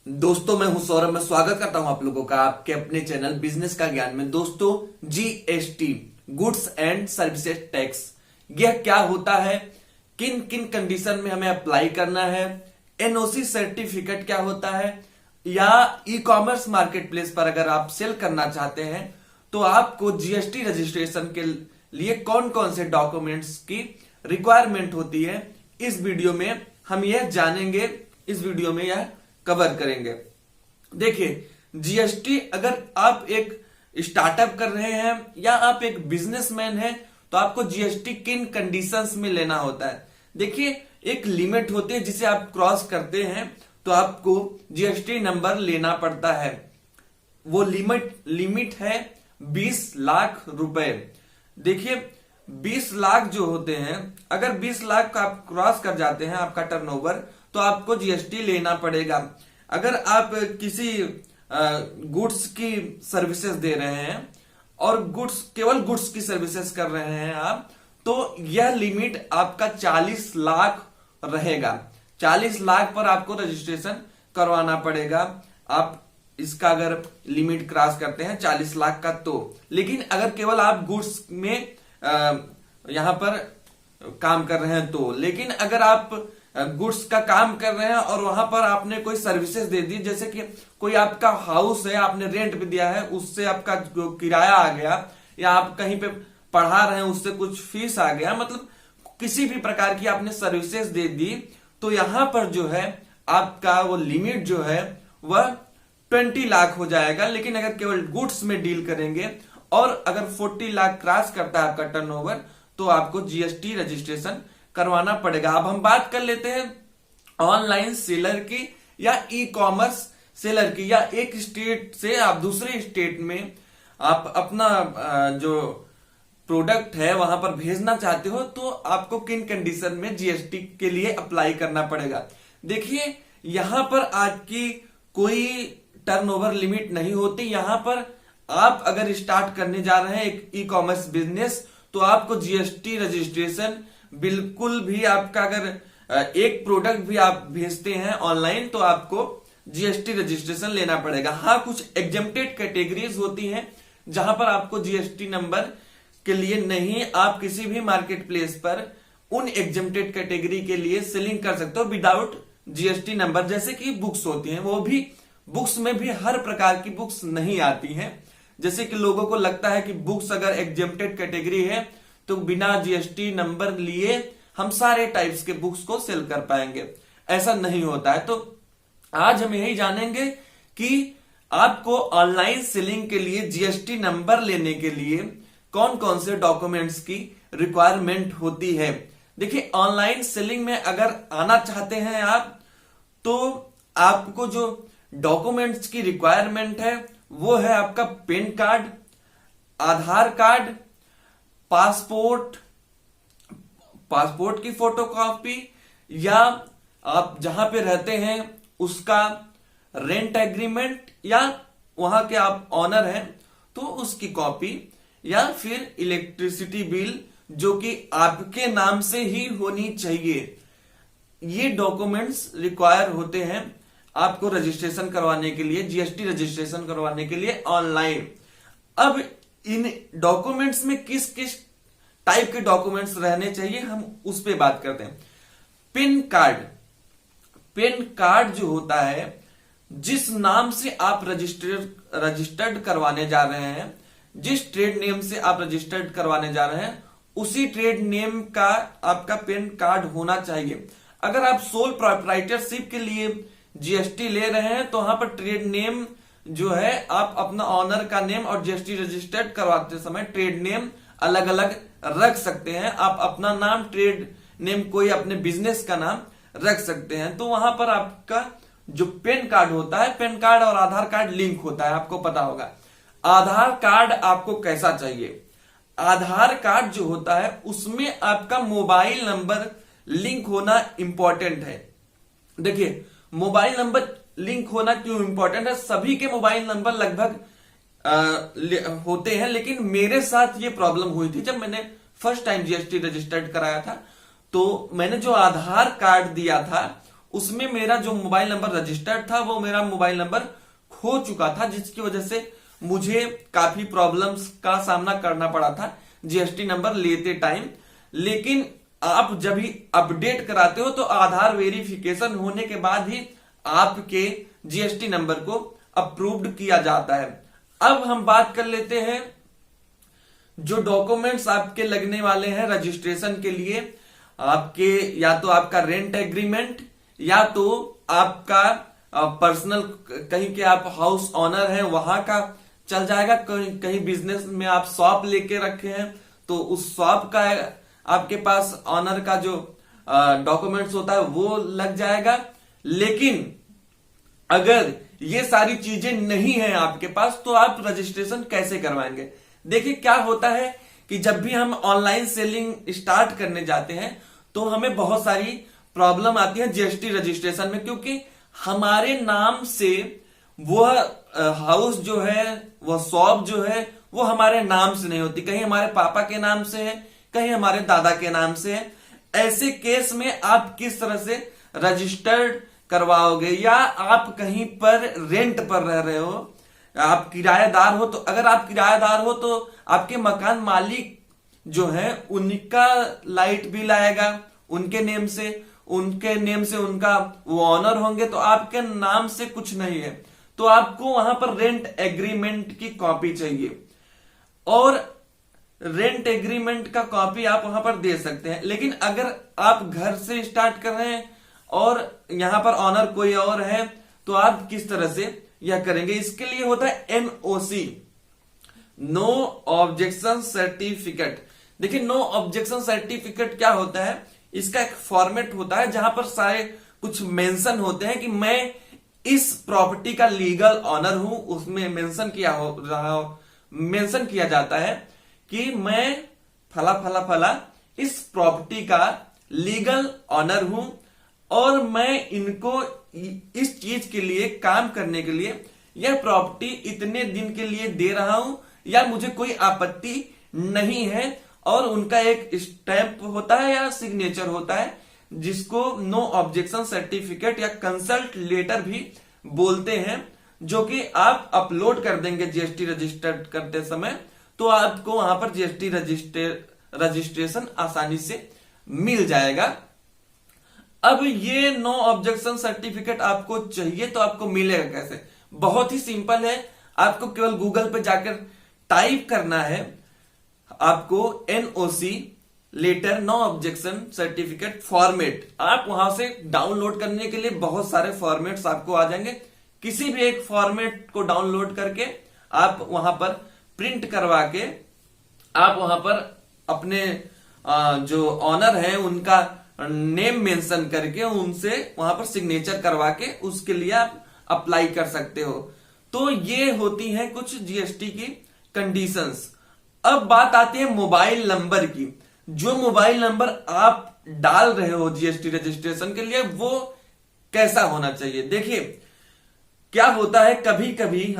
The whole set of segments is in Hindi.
दोस्तों मैं हूं सौरभ। मैं स्वागत करता हूं आप लोगों का आपके अपने चैनल बिजनेस का ज्ञान में। दोस्तों GST, goods and services tax, यह क्या होता है, किन किन कंडीशन में हमें अप्लाई करना है, एनओसी सर्टिफिकेट क्या होता है, या ई कॉमर्स मार्केट प्लेस पर अगर आप सेल करना चाहते हैं तो आपको जीएसटी रजिस्ट्रेशन के लिए कौन कौन से डॉक्यूमेंट्स की रिक्वायरमेंट होती है, इस वीडियो में हम यह जानेंगे। इस वीडियो में यह कवर करेंगे। देखिए, जीएसटी अगर आप एक स्टार्टअप कर रहे हैं या आप एक बिजनेसमैन हैं तो आपको जीएसटी किन कंडीशंस में लेना होता है। देखिए, एक लिमिट होती है जिसे आप क्रॉस करते हैं तो आपको जीएसटी नंबर लेना पड़ता है। वो लिमिट है 20 लाख रुपए। देखिए, 20 लाख जो होते हैं, अगर 20 लाख का आप क्रॉस कर जाते हैं आपका टर्नओवर, तो आपको जीएसटी लेना पड़ेगा। अगर आप किसी गुड्स की सर्विसेज दे रहे हैं और केवल गुड्स की सर्विसेज कर रहे हैं आप, तो यह लिमिट आपका 40 लाख रहेगा। 40 लाख पर आपको रजिस्ट्रेशन करवाना पड़ेगा। आप इसका अगर लिमिट क्रॉस करते हैं 40 लाख का तो। लेकिन अगर केवल आप गुड्स में यहां पर काम कर रहे हैं तो। लेकिन अगर आप गुड्स का काम कर रहे हैं और वहां पर आपने कोई सर्विसेज दे दी, जैसे कि कोई आपका हाउस है, आपने रेंट पे दिया है, उससे आपका जो किराया आ गया, या आप कहीं पे पढ़ा रहे हैं उससे कुछ फीस आ गया, मतलब किसी भी प्रकार की आपने सर्विसेज दे दी, तो यहां पर जो है आपका वो लिमिट जो है वह 20 लाख हो जाएगा। लेकिन अगर केवल गुड्स में डील करेंगे और अगर 40 लाख क्रॉस करता है आपका टर्नओवर, तो आपको जीएसटी रजिस्ट्रेशन करवाना पड़ेगा। अब हम बात कर लेते हैं ऑनलाइन सेलर की या ई कॉमर्स सेलर की, या एक स्टेट से आप दूसरे स्टेट में आप अपना जो प्रोडक्ट है वहां पर भेजना चाहते हो, तो आपको किन कंडीशन में जीएसटी के लिए अप्लाई करना पड़ेगा। देखिए, यहां पर आपकी कोई टर्नओवर लिमिट नहीं होती। यहां पर आप अगर स्टार्ट करने जा रहे हैं एक ई कॉमर्स बिजनेस, तो आपको जीएसटी रजिस्ट्रेशन बिल्कुल भी, आपका अगर एक प्रोडक्ट भी आप भेजते हैं ऑनलाइन तो आपको जीएसटी रजिस्ट्रेशन लेना पड़ेगा। हाँ, कुछ एग्जेम्प्टेड कैटेगरीज होती हैं जहां पर आपको जीएसटी नंबर के लिए नहीं, आप किसी भी मार्केट प्लेस पर उन एग्जेम्प्टेड कैटेगरी के लिए सेलिंग कर सकते हो विदाउट जीएसटी नंबर। जैसे कि बुक्स होती हैं, वो भी बुक्स में भी हर प्रकार की बुक्स नहीं आती हैं। जैसे कि लोगों को लगता है कि बुक्स अगर एग्जेम्प्टेड कैटेगरी है तो बिना जीएसटी नंबर लिए हम सारे टाइप्स के बुक्स को सेल कर पाएंगे। ऐसा नहीं होता है। तो आज हम यही जानेंगे कि आपको ऑनलाइन सेलिंग के लिए जीएसटी नंबर लेने के लिए कौन कौन से डॉक्यूमेंट्स की रिक्वायरमेंट होती है। देखिए, ऑनलाइन सेलिंग में अगर आना चाहते हैं आप, तो आपको जो डॉक्यूमेंट्स की रिक्वायरमेंट है वो है आपका पैन कार्ड, आधार कार्ड, पासपोर्ट की फोटोकॉपी, या आप जहां पे रहते हैं उसका रेंट एग्रीमेंट, या वहां के आप ऑनर हैं तो उसकी कॉपी, या फिर इलेक्ट्रिसिटी बिल जो कि आपके नाम से ही होनी चाहिए। ये डॉक्यूमेंट्स रिक्वायर होते हैं आपको रजिस्ट्रेशन करवाने के लिए, जीएसटी रजिस्ट्रेशन करवाने के लिए ऑनलाइन। अब इन डॉक्यूमेंट्स में किस किस टाइप के डॉक्यूमेंट्स रहने चाहिए, हम उस पे बात करते हैं। पेन कार्ड जो होता है, जिस नाम से आप रजिस्टर्ड करवाने जा रहे हैं, जिस ट्रेड नेम से आप रजिस्टर्ड करवाने जा रहे हैं, उसी ट्रेड नेम का आपका पेन कार्ड होना चाहिए। अगर आप सोल प्रोप्राइटरशिप के लिए जीएसटी ले रहे हैं तो वहां पर ट्रेड नेम जो है, आप अपना ऑनर का नेम और जीएसटी रजिस्टर्ड करवाते समय ट्रेड नेम अलग अलग रख सकते हैं। आप अपना नाम, ट्रेड नेम, कोई अपने बिजनेस का नाम रख सकते हैं। तो वहां पर आपका जो पेन कार्ड होता है, पेन कार्ड और आधार कार्ड लिंक होता है, आपको पता होगा। आधार कार्ड आपको कैसा चाहिए? आधार कार्ड जो होता है उसमें आपका मोबाइल नंबर लिंक होना इंपॉर्टेंट है। देखिए, मोबाइल नंबर लिंक होना क्यों इंपॉर्टेंट है? सभी के मोबाइल नंबर लगभग होते हैं, लेकिन मेरे साथ ये प्रॉब्लम हुई थी जब मैंने फर्स्ट टाइम जीएसटी रजिस्टर्ड कराया था। तो मैंने जो आधार कार्ड दिया था उसमें मेरा जो मोबाइल नंबर रजिस्टर्ड था वो मेरा मोबाइल नंबर खो चुका था, जिसकी वजह से मुझे काफी प्रॉब्लम्स का सामना करना पड़ा था जीएसटी नंबर लेते टाइम। लेकिन आप जब भी अपडेट कराते हो तो आधार वेरिफिकेशन होने के बाद ही आपके जीएसटी नंबर को अप्रूव्ड किया जाता है। अब हम बात कर लेते हैं जो डॉक्यूमेंट्स आपके लगने वाले हैं रजिस्ट्रेशन के लिए। आपके या तो आपका रेंट एग्रीमेंट या तो आपका पर्सनल, कहीं के आप हाउस ऑनर हैं वहां का चल जाएगा, कहीं बिजनेस में आप शॉप लेके रखे हैं तो उस शॉप का आपके पास ऑनर का जो डॉक्यूमेंट्स होता है वो लग जाएगा। लेकिन अगर ये सारी चीजें नहीं है आपके पास तो आप रजिस्ट्रेशन कैसे करवाएंगे? देखिए क्या होता है कि जब भी हम ऑनलाइन सेलिंग स्टार्ट करने जाते हैं तो हमें बहुत सारी प्रॉब्लम आती है जीएसटी रजिस्ट्रेशन में, क्योंकि हमारे नाम से वह हाउस जो है, वह शॉप जो है वो हमारे नाम से नहीं होती, कहीं हमारे पापा के नाम से है, कहीं हमारे दादा के नाम से है। ऐसे केस में आप किस तरह से रजिस्टर्ड करवाओगे? या आप कहीं पर रेंट पर रह रहे हो, आप किराएदार हो, तो अगर आप किराएदार हो तो आपके मकान मालिक जो है उनका लाइट बिल आएगा उनके नेम से, उनका वो ऑनर होंगे, तो आपके नाम से कुछ नहीं है। तो आपको वहां पर रेंट एग्रीमेंट की कॉपी चाहिए और रेंट एग्रीमेंट का कॉपी आप वहां पर दे सकते हैं। लेकिन अगर आप घर से स्टार्ट कर रहे हैं और यहां पर ऑनर कोई और है तो आप किस तरह से यह करेंगे? इसके लिए होता है एनओसी, नो ऑब्जेक्शन सर्टिफिकेट। देखिए नो ऑब्जेक्शन सर्टिफिकेट क्या होता है? इसका एक फॉर्मेट होता है जहां पर सारे कुछ मेंशन होते हैं कि मैं इस प्रॉपर्टी का लीगल ऑनर हूं। उसमें मेंशन किया जाता है कि मैं फला फला फला इस प्रॉपर्टी का लीगल ऑनर हूं और मैं इनको इस चीज के लिए काम करने के लिए यह प्रॉपर्टी इतने दिन के लिए दे रहा हूं या मुझे कोई आपत्ति नहीं है। और उनका एक स्टैंप होता है या सिग्नेचर होता है जिसको नो ऑब्जेक्शन सर्टिफिकेट या कंसल्ट लेटर भी बोलते हैं, जो कि आप अपलोड कर देंगे जीएसटी रजिस्टर्ड करते समय तो आपको वहां पर जीएसटी रजिस्ट्रेशन आसानी से मिल जाएगा। अब ये नो ऑब्जेक्शन सर्टिफिकेट आपको चाहिए तो आपको मिलेगा कैसे? बहुत ही सिंपल है, आपको केवल गूगल पे जाकर टाइप करना है, आपको NOC letter no objection certificate format, आप वहां से डाउनलोड करने के लिए बहुत सारे फॉर्मेट्स आपको आ जाएंगे। किसी भी एक फॉर्मेट को डाउनलोड करके आप वहां पर प्रिंट करवा के आप वहां पर अपने जो ऑनर है उनका नेम मेंशन करके उनसे वहां पर सिग्नेचर करवा के उसके लिए आप अप्लाई कर सकते हो। तो ये होती हैं कुछ जीएसटी की कंडीशंस। अब बात आती है मोबाइल नंबर की। जो मोबाइल नंबर आप डाल रहे हो जीएसटी रजिस्ट्रेशन के लिए वो कैसा होना चाहिए? देखिए क्या होता है, कभी कभी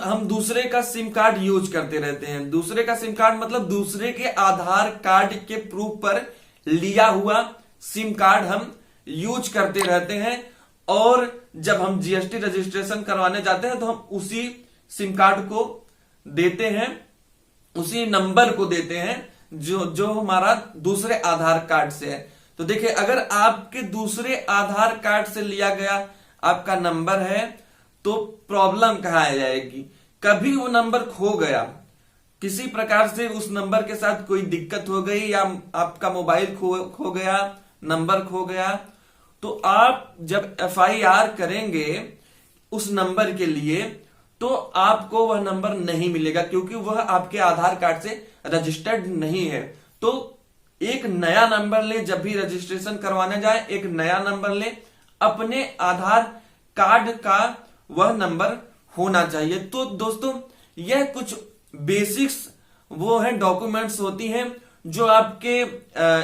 हम दूसरे का सिम कार्ड यूज करते रहते हैं। दूसरे का सिम कार्ड मतलब दूसरे के आधार कार्ड के प्रूफ पर लिया हुआ सिम कार्ड हम यूज करते रहते हैं और जब हम जीएसटी रजिस्ट्रेशन करवाने जाते हैं तो हम उसी सिम कार्ड को देते हैं, उसी नंबर को देते हैं जो हमारा दूसरे आधार कार्ड से है। तो देखिए अगर आपके दूसरे आधार कार्ड से लिया गया आपका नंबर है तो प्रॉब्लम कहाँ आ जाएगी? कभी वो नंबर खो गया, किसी प्रकार से उस नंबर के साथ कोई दिक्कत हो गई या आपका मोबाइल खो गया, नंबर खो गया, तो आप जब एफआईआर करेंगे उस नंबर के लिए तो आपको वह नंबर नहीं मिलेगा क्योंकि वह आपके आधार कार्ड से रजिस्टर्ड नहीं है। तो एक नया नंबर ले, जब भी रजिस्ट्रेशन करवाने जाए एक नया नंबर ले, अपने आधार कार्ड का वह नंबर होना चाहिए। तो दोस्तों यह कुछ बेसिक्स वो है डॉक्यूमेंट्स होती हैं जो आपके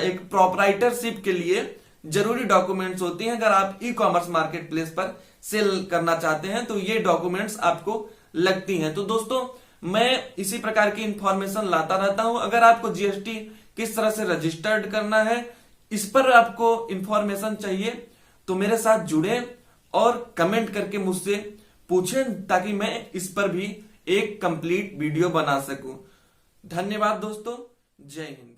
एक प्रोप्राइटरशिप के लिए जरूरी डॉक्यूमेंट्स होती हैं। अगर आप ई कॉमर्स मार्केट प्लेस पर सेल करना चाहते हैं तो ये डॉक्यूमेंट्स आपको लगती हैं। तो दोस्तों मैं इसी प्रकार की इंफॉर्मेशन लाता रहता हूं। अगर आपको जीएसटी किस तरह से रजिस्टर्ड करना है इस पर आपको इंफॉर्मेशन चाहिए तो मेरे साथ जुड़े और कमेंट करके मुझसे पूछें ताकि मैं इस पर भी एक कंप्लीट वीडियो बना सकूं। धन्यवाद दोस्तों, जय हिंद।